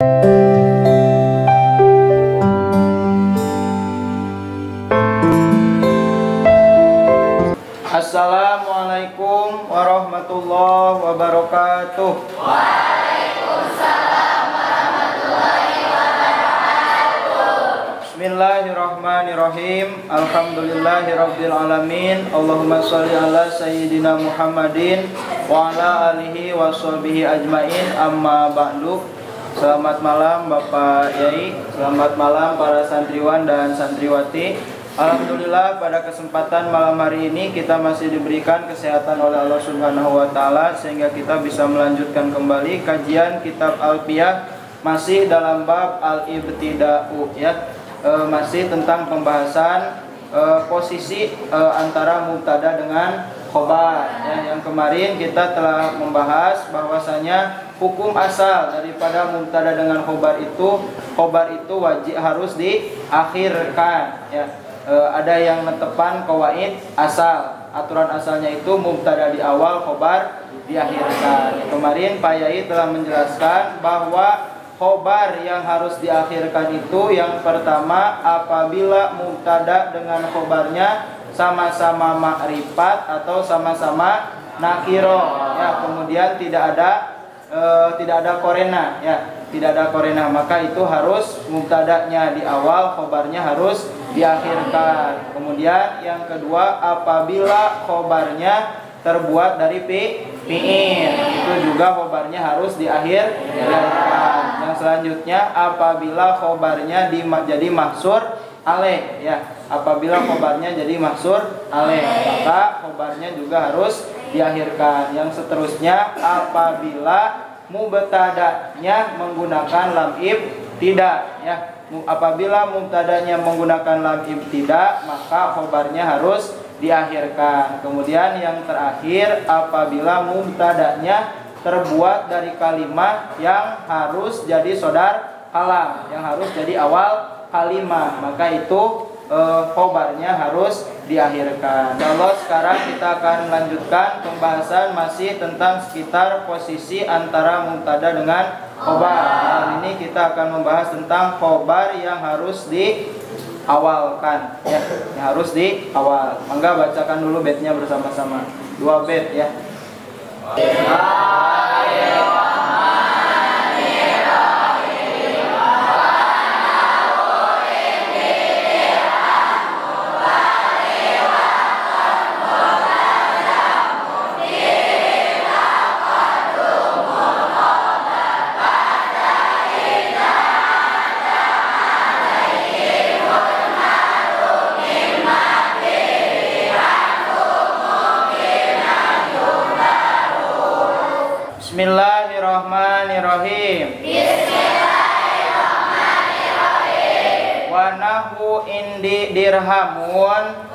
Assalamualaikum warahmatullahi wabarakatuh. Waalaikumsalam warahmatullahi wabarakatuh. Bismillahirrahmanirrahim. Alhamdulillahirabbil alamin. Allahumma shalli ala sayyidina Muhammadin wa ala alihi washabihi ajmain. Amma ba'du. Selamat malam Bapak Yai, selamat malam para santriwan dan santriwati. Alhamdulillah pada kesempatan malam hari ini kita masih diberikan kesehatan oleh Allah Subhanahu wa taala sehingga kita bisa melanjutkan kembali kajian kitab Alfiyah masih dalam bab al-ibtida'u ya. Masih tentang pembahasan posisi antara mubtada dengan khobar ya. Yang kemarin kita telah membahas bahwasanya hukum asal daripada mubtada dengan khobar itu wajib harus diakhirkan ya. Ada yang netepan kawaid asal, aturan asalnya itu mubtada di awal, khobar diakhirkan. Kemarin Pak Yai telah menjelaskan bahwa khobar yang harus diakhirkan itu yang pertama apabila mubtada dengan khobarnya sama-sama makrifat atau sama-sama nakiro ya, kemudian tidak ada korena ya, tidak ada korena, maka itu harus mubtadanya di awal, khobarnya harus diakhirkan. Kemudian yang kedua apabila khobarnya terbuat dari fi'il, itu juga khobarnya harus diakhirkan. Yang selanjutnya apabila khobarnya jadi mahsur alaih ya, apabila khobarnya jadi mahsur alaih, maka khobarnya juga harus diakhirkan. Yang seterusnya apabila mubtadanya menggunakan lam ibtida ya, apabila mubtadanya menggunakan lam ibtida maka khobarnya harus diakhirkan. Kemudian yang terakhir apabila mubtadanya terbuat dari kalimat yang harus jadi sodar kalam, yang harus jadi awal kalimat, maka itu khobarnya harus diakhirkan. Insyaallah sekarang kita akan lanjutkan pembahasan masih tentang sekitar posisi antara mubtada dengan khobar. Kali ini kita akan membahas tentang khobar yang harus diawalkan ya, yang harus diawal. Mangga bacakan dulu baitnya bersama-sama. 2 bait ya. Bismillahirrahmanirrahim. Bismillahirrahmanirrahim. Wa nahu indi dirhamun.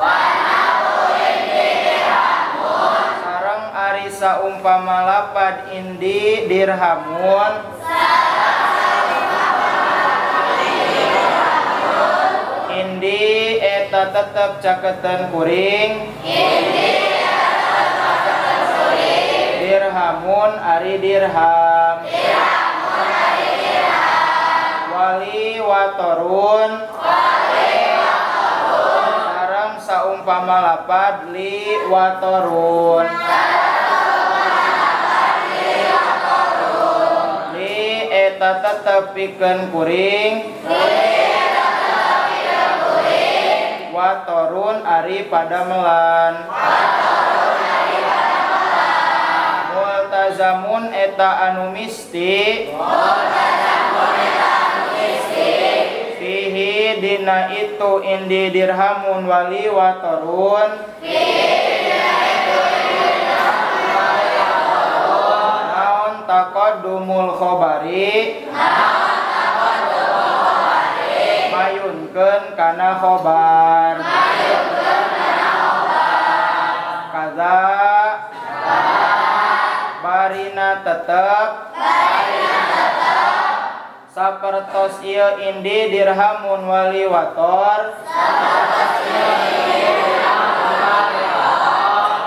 Sareng ari saumpama lapad indi dirhamun. Indi eta tetep caketan kuring. Dirhamun ari dirham. Wali watorun. Sareng saumpama lapad li watorun. Li eta tetep pikeun kuring. Watorun ari padamelan. Multazamun eta anu misti. Fihi dina itu indi dirhamun wali watorun. Naon taqaddumul khobari. Mayunkeun kana khobar. Kaza barina tetep. Sapertos ieu indi dirhamun wali wator.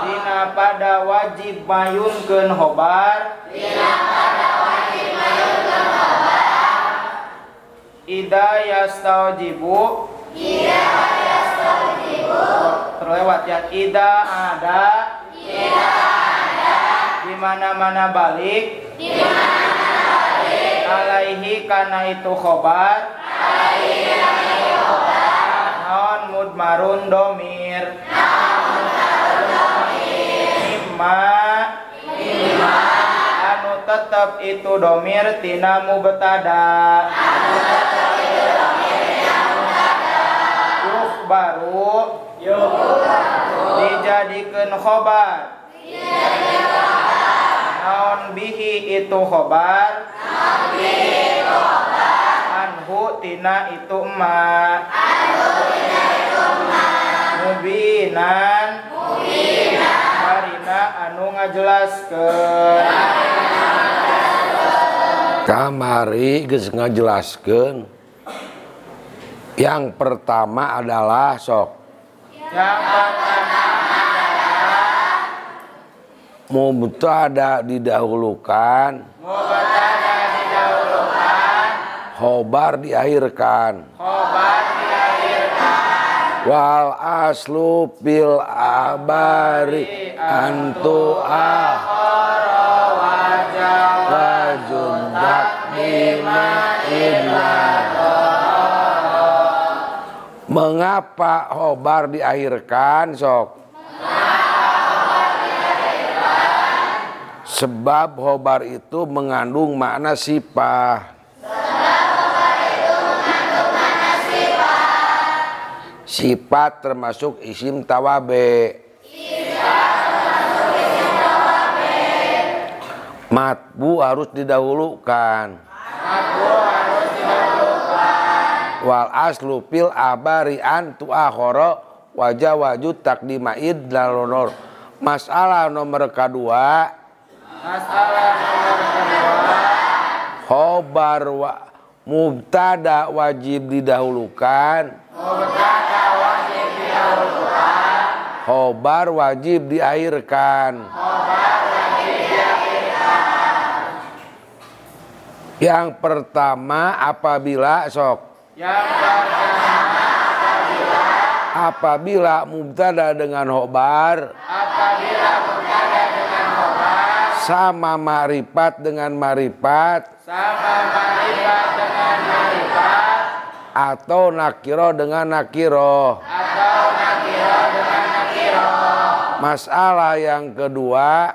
Dina pada wajib mayunkeun khobar. Ida yastaujibu. Terlewat ya. Ida ada. Di mana-mana balik. Alaihi karena itu khobar. Non mudmarun domir. Mimma anu tetep itu domir tina mubtada. Baru dijadikan khobar. Naon bihi itu khobar. Anhu tina itu ma. Mubinan marina anu ngajelaskeun. Kamari geus ngajelaskeun. Yang pertama adalah sok. Yang pertama adalah mubtada didahulukan. mubtada didahulukan. Khobar diakhirkan. Khobar diakhirkan. Wal aslu fil abari antu wajun takdima inna. Mengapa khobar diakhirkan sok? Sebab khobar itu mengandung makna sifah. Sifat termasuk isim tawabe. Matbu harus didahulukan. Wal aslu fil abari antu akhara wajah wajud takdimaid lalonor. Masalah nomor kedua. Khobar mubtada wajib didahulukan. Khobar wajib diakhirkan. Yang pertama apabila sok. Apabila mubtada dengan khobar. Sama ma'rifat dengan ma'rifat. Atau nakiro dengan nakiro. Masalah yang kedua.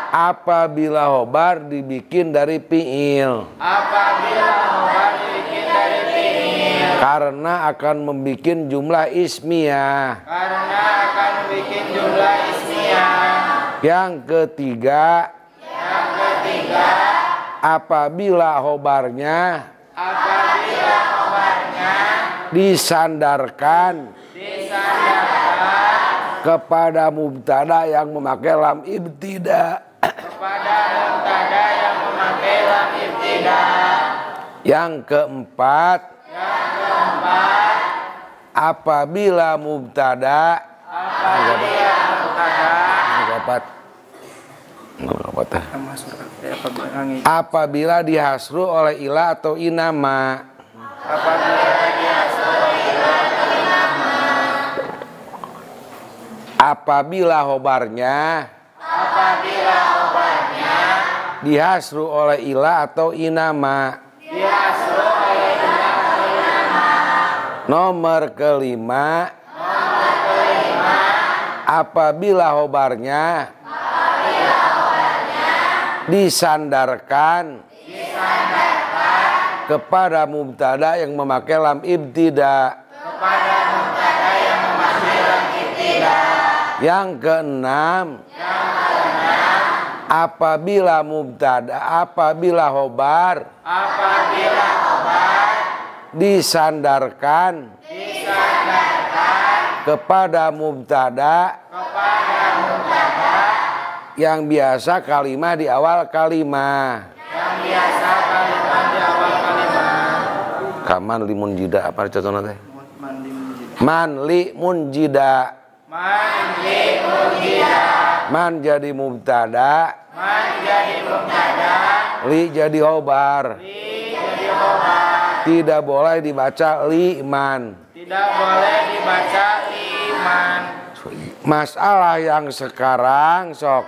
Apabila khobar dibikin dari fi'il. Karena akan membuat jumlah ismiyah. Yang ketiga. Apabila khobarnya disandarkan kepada mubtada yang memakai lam ibtida. Yang keempat, apabila mubtada apabila dihasru oleh ila atau inama. Apabila khobarnya dihasru oleh ila atau inama. Nomor kelima, apabila khobarnya disandarkan kepada mubtada yang memakai lam ibtida. Yang keenam, apabila khobar disandarkan kepada mubtada yang biasa kalimah di awal kalimah. Kaman limun jida apa contohnya teh? Man li munjida. Man jadi mubtada. Li jadi khobar. khobar. Tidak boleh dibaca liman. Tidak boleh dibaca liman. Masalah yang sekarang sok.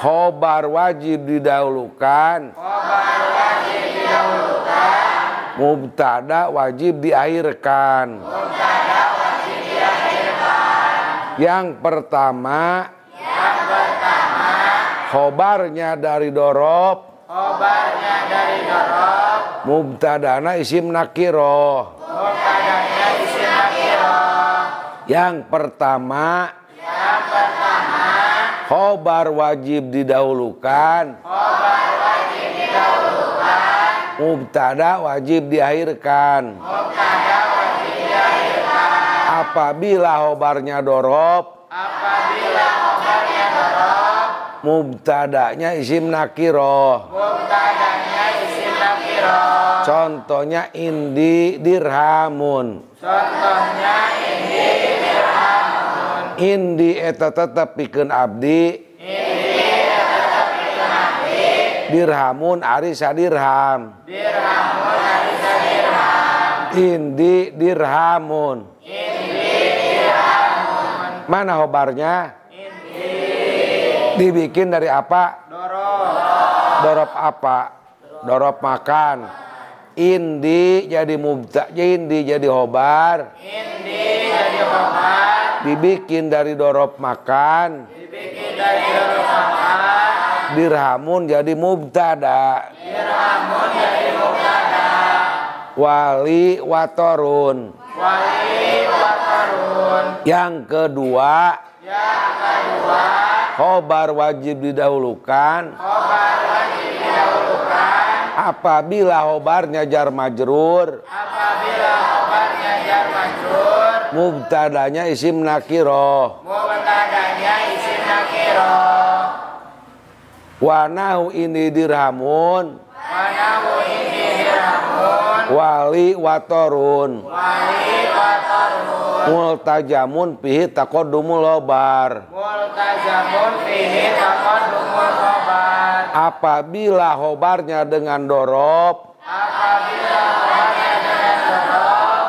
Khobar wajib didahulukan. Khobar wajib didahulukan. Mubtada wajib diakhirkan. Mubtada wajib diakhirkan. Yang pertama, khobarnya dari dorob. Khobarnya dari dorob. Mubtadana isim nakiroh. Mubtadanya isim nakiroh. Yang pertama, khobar wajib didahulukan. Khobar wajib didahulukan. Mubtada wajib diakhirkan. Mubtada wajib diakhirkan. Apabila khobarnya dorob. Apabila khobarnya dorob. Mubtadanya isim nakiroh. Mubtadanya isim nakiroh. Contohnya indi dirhamun. Contohnya indi dirhamun. Indi eta tetep pikeun abdi. Indi tetep pikeun abdi. Dirhamun ari sadirham. Dirhamun ari sadirham. Indi dirhamun. Indi dirhamun. Mana khobarnya? Indi. Dibikin dari apa? Dorob. Dorob apa? Dorob makan. Indi jadi indi jadi khobar. Indi jadi khobar. Dibikin dari dorob makan. Dibikin dari dorob makan. Dirhamun jadi mubtada. Dirhamun jadi mubtada. Wali watorun. Wali watarun. Yang kedua, khobar wajib didahulukan. Khobar wajib didahulukan. Apabila khobarnya jar majrur. Apabila khobarnya jar majrur. Mubtadanya isim nakiroh. Mubtadanya isim nakiroh. Wanahu ini dirhamun. Wanahu ini dirhamun. Wali watorun. Wali watarun. Multajamun pihi taqaddumul khobar. Multazamun fihi taqaddumul khobar. Apabila khobarnya dengan dorob. Apabila khobarnya dengan dorob.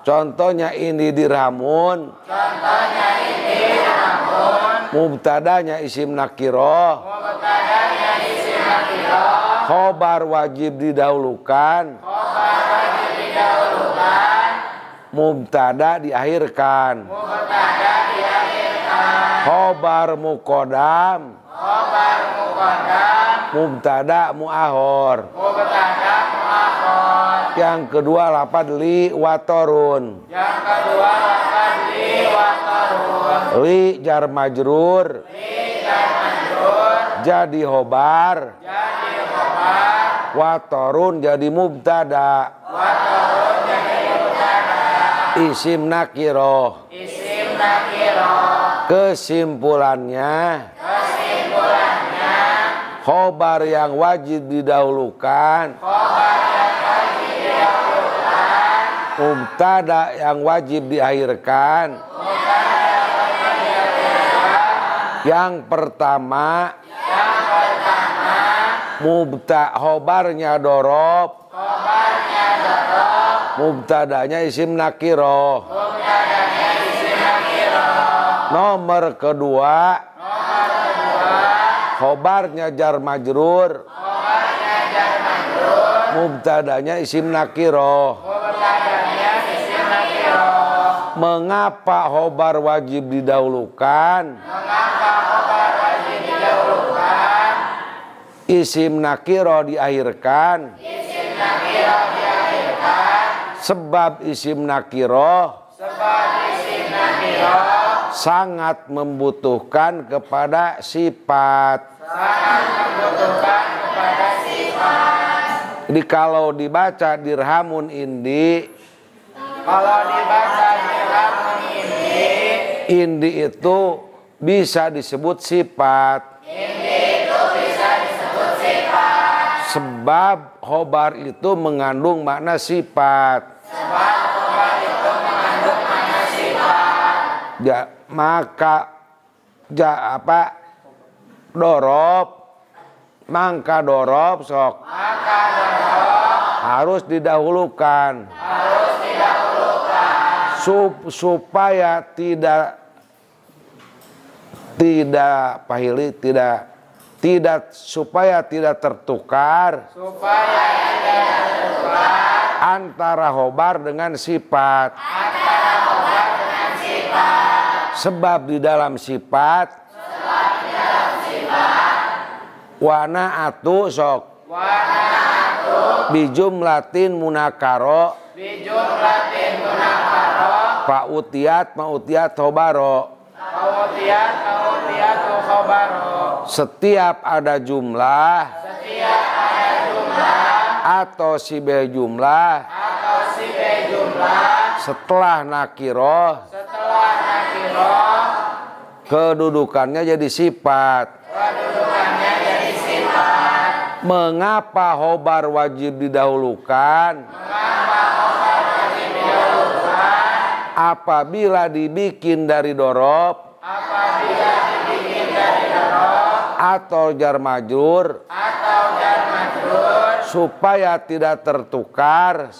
Contohnya ini dirhamun. Contohnya ini dirhamun. Mubtadanya isim nakiroh. Mubtadanya isim nakiroh. Khobar wajib didahulukan. Khobar wajib didahulukan. Mubtada diakhirkan. Mubtada diakhirkan. Khobar muqaddam. Khobar muqaddam. Mubtada muahor. Mubtada muakhor. Yang kedua lapad li watorun. Yang kedua lafaz li watarun. Li jar majrur. Li jar majrur. Jadi khobar. Jadi khobar. Watorun jadi mubtada. Watarun jadi mubtada. Isim nakiroh. Isim nakiroh. Kesimpulannya, khobar yang wajib didahulukan. Khobar yang wajib didahulukan. Mubtada yang wajib diakhirkan. Mubtada yang wajib diakhirkan. Yang pertama, khobarnya dorob. Khobarnya dorob. Mubtadanya isim nakiroh. Mubtadanya isim nakiroh. Nomor kedua, khobarnya jar majrur. Khobarnya jar majrur. Mubtadanya isim nakiroh. Mubtadanya isim nakiroh. Mengapa khobar wajib didahulukan? Mengapa khobar wajib didahulukan? Isim nakiroh diakhirkan. Isim nakiroh diakhirkan. Sebab isim nakiroh Sebab isim nakiroh sangat membutuhkan kepada sifat. sangat membutuhkan kepada sifat. Jadi kalau dibaca dirhamun indi, Kalau dibaca dirhamun indi itu bisa disebut sifat. ini itu bisa disebut sifat. Sebab khobar itu mengandung makna sifat. Sebab khobar itu mengandung makna sifat. Ya, maka dorob mangka dorob sok harus didahulukan supaya tidak supaya tidak tertukar antara khobar dengan sifat. Sebab di dalam sifat wana atu sok bijumlatin munakaro Pautiat khobaro. Setiap ada jumlah atau sibeh jumlah setelah nakiroh kedudukannya jadi sifat. Mengapa khobar wajib didahulukan? Apabila dibikin dari dorob atau jar majrur supaya tidak tertukar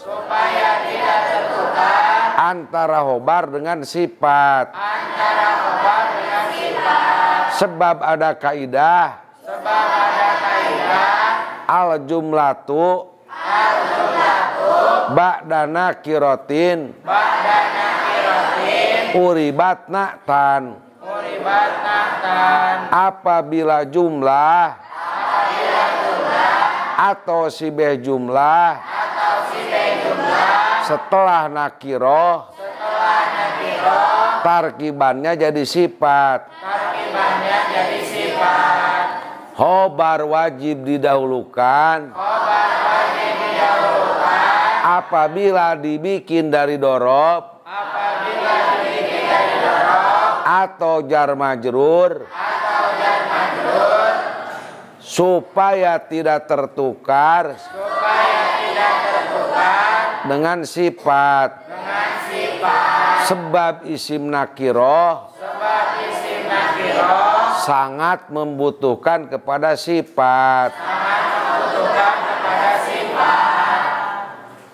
antara khobar dengan sifat. Sebab ada kaidah al jumlatu ba'da nakiratin uribat naktan. Apabila jumlah atau sibeh jumlah setelah nakiroh tarkibannya jadi sifat. Khobar wajib didahulukan apabila dibikin dari dorob atau jar majrur supaya tidak tertukar dengan sifat. Sebab isim nakiroh sangat membutuhkan kepada sifat.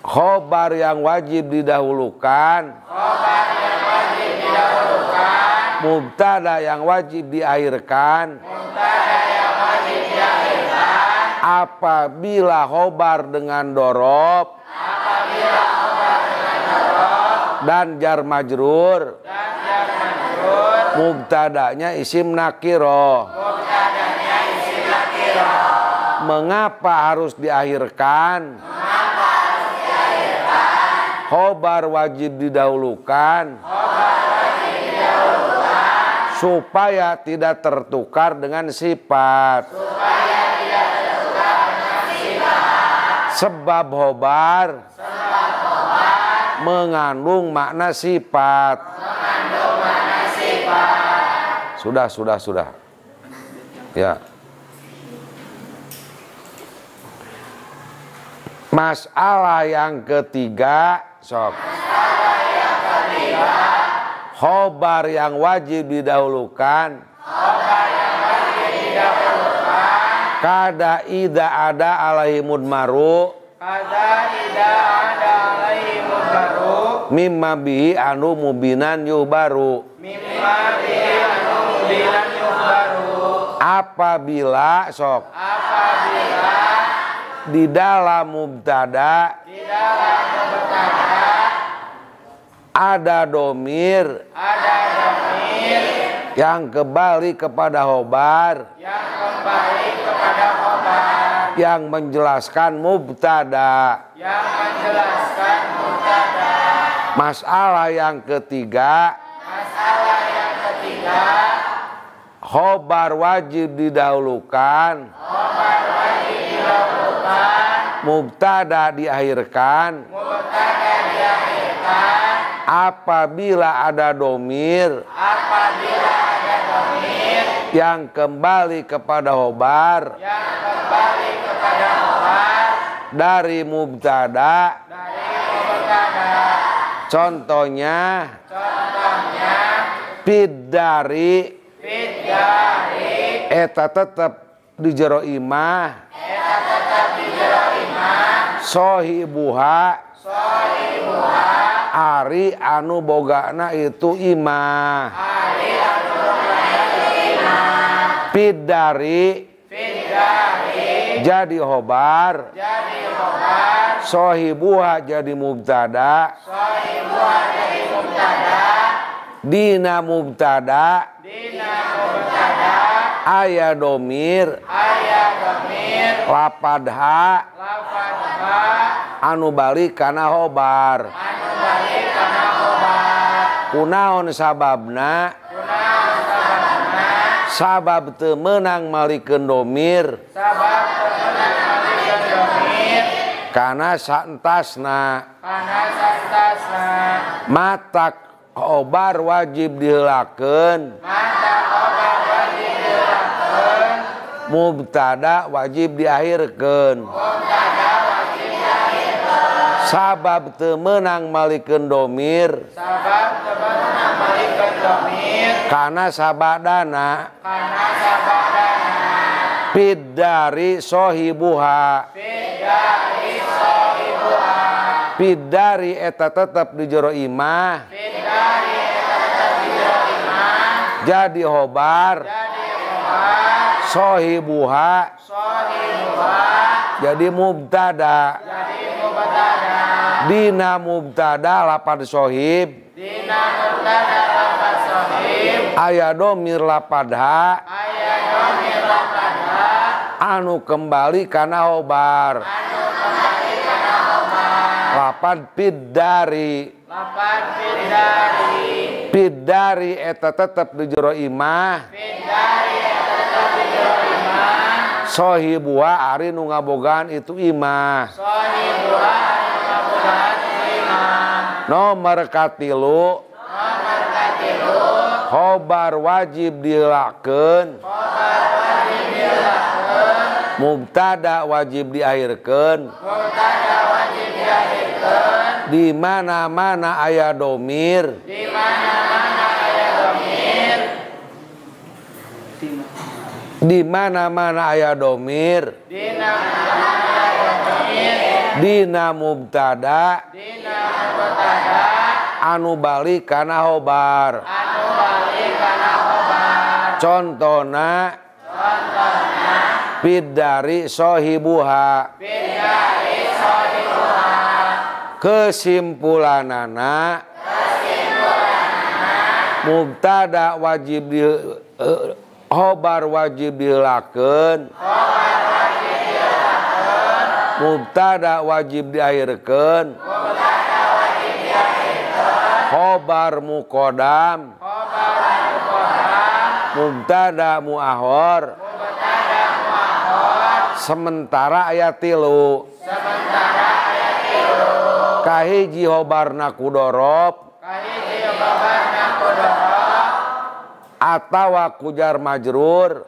Khobar yang wajib didahulukan, mubtada yang wajib diakhirkan, apabila khobar dengan dorob dan jar majrur, mubtadanya isim nakiroh. Mengapa harus diakhirkan? Khobar wajib didahulukan supaya tidak tertukar dengan sifat. Sebab khobar mengandung makna sifat. Sudah. Ya. Masalah yang ketiga, sok. Khobar yang wajib didahulukan. Kada ida ada alaihi mudmaru. Mimma bihi anu mubinan yubaru. Apabila sok. Di dalam mubtada ada domir yang kembali kepada khobar yang menjelaskan mubtada. Masalah yang ketiga, khobar wajib didahulukan, mubtada diakhirkan apabila ada domir yang kembali kepada khobar dari mubtada. Contohnya pidari eta tetap di jero imah sohibuha ari anu bogana itu imah Pidari jadi khobar sohibuha jadi mubtada dina mubtada aya domir lapadha anu balik kana khobar kunaon sababna sabab teu meunang malikeun domir kana saentasna matak khobar wajib diheulakeun mubtada wajib diakhirkeun sabab teu meunang malikeun domir kana sabadana Pidari sohibuha Pidari eta tetep di jero imah jadi khobar sohibuha jadi mubtada dina mubtada lapad sohib aya domir lapadha anu kembali kana khobar lapad Pidari Pidari eta tetep di jero imah sohibuha ari nu ngabogaan itu imah nomor katilu khobar wajib diheulakeun mubtada wajib diakhirkeun di mana-mana aya domir di mana-mana aya domir dina mubtada anu balik kana khobar contona Pidari sohibuha kesimpulanana mubtada wajib di khobar wajib diheulakeun mubtada wajib diakhirkeun khobar muqaddam mubtada muakhor sementara ayat 3 kahiji khobarna kudorob atawa kujar majrur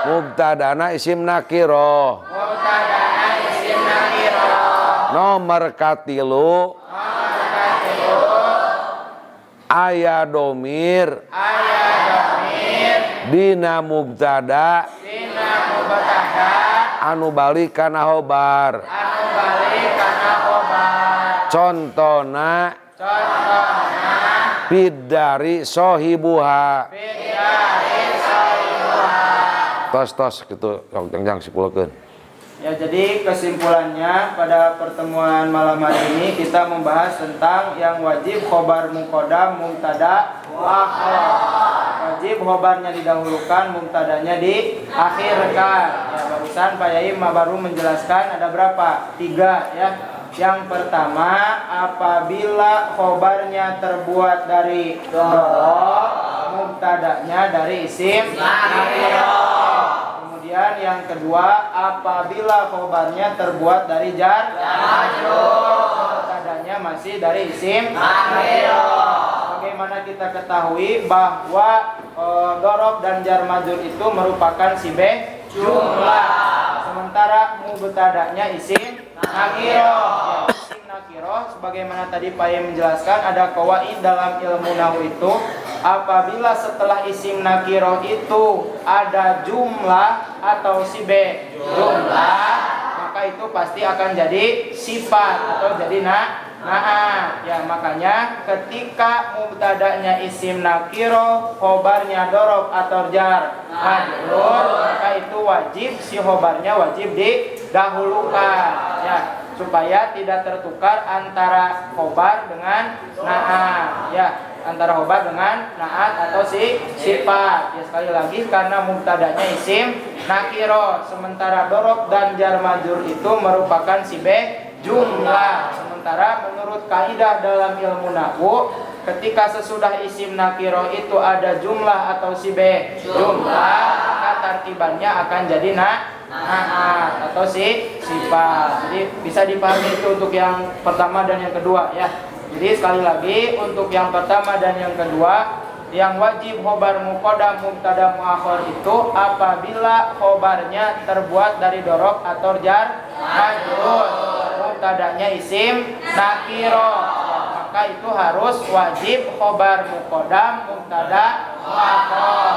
mubtadana isim nakiro nomor katilu aya domir dina mubtada anu balik kana khobar contona Pidari sohibuha tos gitu jangan sipulkeun. Ya, jadi kesimpulannya pada pertemuan malam hari ini kita membahas tentang yang wajib khobar muqaddam mubtada akhir. Wajib khobarnya didahulukan, mubtadanya diakhirkan. Ya, barusan Pak Yai baru menjelaskan ada berapa? 3 ya. Yang pertama, apabila khobarnya terbuat dari dorob, mubtadanya dari isim nakirah. Kemudian yang kedua, apabila khobarnya terbuat dari jar majrur, mubtadanya masih dari isim nakirah. Bagaimana kita ketahui bahwa dorob dan jar majrur itu merupakan sibeh jumlah, sementara mubtadanya isim nakirah. Isim nakirah sebagaimana tadi Pak Yai menjelaskan, ada qawaid dalam ilmu nahwu itu apabila setelah isim nakiro itu ada jumlah atau sibeh jumlah, maka itu pasti akan jadi sifat atau jadi naat. Ya, makanya ketika mubtada'nya isim nakiro, khobarnya dorob atau jar majrur, maka itu wajib si khobarnya wajib didahulukan, ya, supaya tidak tertukar antara khobar dengan naat, ya, antara khobar dengan naat atau sifat. Ya, sekali lagi karena mubtada'nya isim nakiro, sementara dorob dan jar majrur itu merupakan sibeh jumlah. Sementara menurut kaidah dalam ilmu nahwu, ketika sesudah isim nakiro itu ada jumlah atau sibeh jumlah, maka tartibannya akan jadi naat atau sifat. Jadi bisa dipahami itu untuk yang pertama dan yang kedua, ya. Jadi sekali lagi untuk yang pertama dan yang kedua, yang wajib khobar muqaddam mubtada muakhir itu apabila khobarnya terbuat dari dorob atau jar majrur, mubtadanya isim nakiro, maka itu harus wajib khobar muqaddam mubtada muakhir,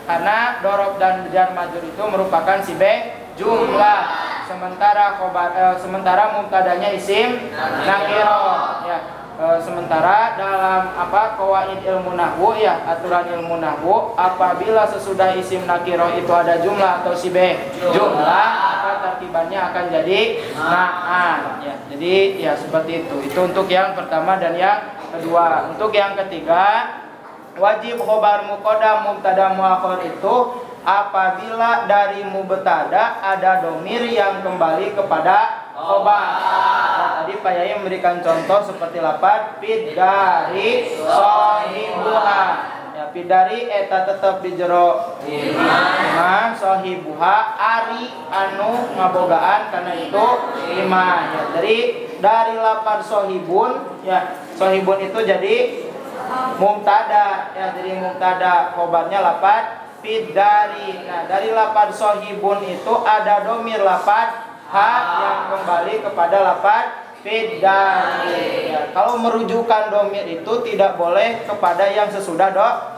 karena dorob dan jar majrur itu merupakan sibeh jumlah, sementara mubtadanya isim nakiro, ya. Sementara dalam qawaid ilmu nahwu, ya, aturan ilmu nahwu, apabila sesudah isim nakiro itu ada jumlah atau sibeh jumlah, maka tartibannya akan jadi naat, ya. Jadi ya seperti itu. Itu untuk yang pertama dan yang kedua. Untuk yang ketiga, wajib khobar muqaddam mubtada muakhir itu apabila dari mubtada ada domir yang kembali kepada khobar. Nah, tadi Pak Yai memberikan contoh seperti lapad pidari sohibuha. Ya, pidari eta tetap di jero lima, sohibuha ari anu ngabogaan karena itu lima. Ya, dari lapad sohibun, ya, sohibun itu jadi mubtada, ya, jadi mubtada, khobarnya lapad pidari. Nah, dari lapad sohibun itu ada domir lapad ha yang kembali kepada lapad pidari. Ya, kalau merujukan domir itu tidak boleh kepada yang sesudah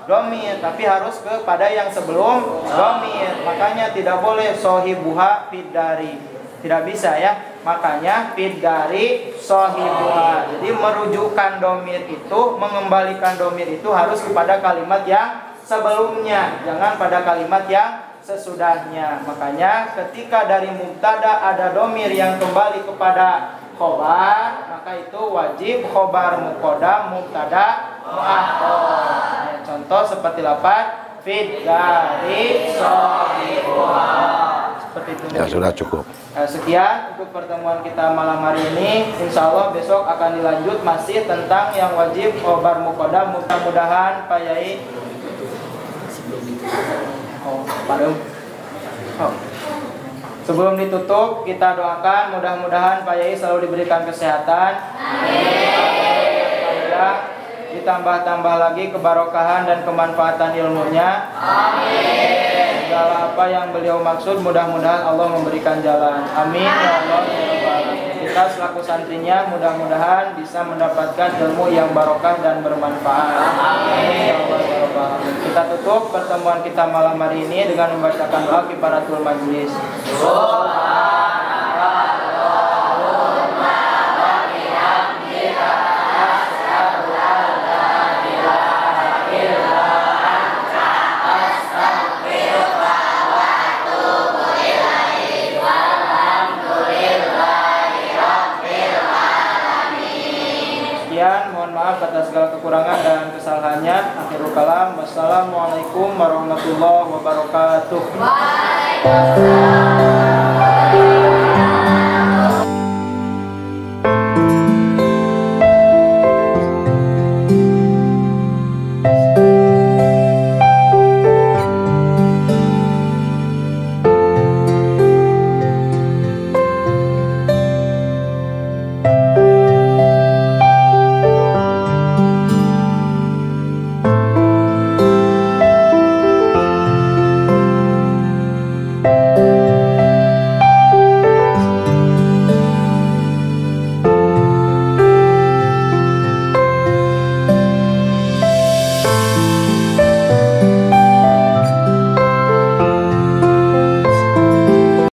domir, tapi harus kepada yang sebelum domir. Makanya tidak boleh sohibuha pidari, tidak bisa, ya. Makanya pidari sohibuha. Jadi merujukan domir itu, mengembalikan domir itu harus kepada kalimat yang sebelumnya, jangan pada kalimat yang sesudahnya. Makanya ketika dari mubtada ada domir yang kembali kepada khobar, maka itu wajib khobar muqaddam mubtada muakhir. Contoh seperti lapad fidari sohibuha. Seperti itu. Ya, sudah cukup. Sekian untuk pertemuan kita malam hari ini. Insya Allah besok akan dilanjut masih tentang yang wajib khobar muqaddam. Mudah-mudahan Pak Yai sebelum ditutup kita doakan mudah-mudahan Pak Yai selalu diberikan kesehatan. Amin. Ditambah-tambah lagi kebarokahan dan kemanfaatan ilmunya. Amin. Segala apa yang beliau maksud mudah-mudahan Allah memberikan jalan. Amin ya Allah ya Rabbal Alamin. Kita selaku santrinya mudah-mudahan bisa mendapatkan ilmu yang barokah dan bermanfaat. Amin ya Allah ya Rabbal Alamin. Kita tutup pertemuan kita malam hari ini dengan membacakan doa kifaratul majlis. Mohon maaf atas segala kekurangan dan kesalahannya. Akhirul kalam. Wassalamualaikum warahmatullahi wabarakatuh. Waalaikumsalam. Thank you.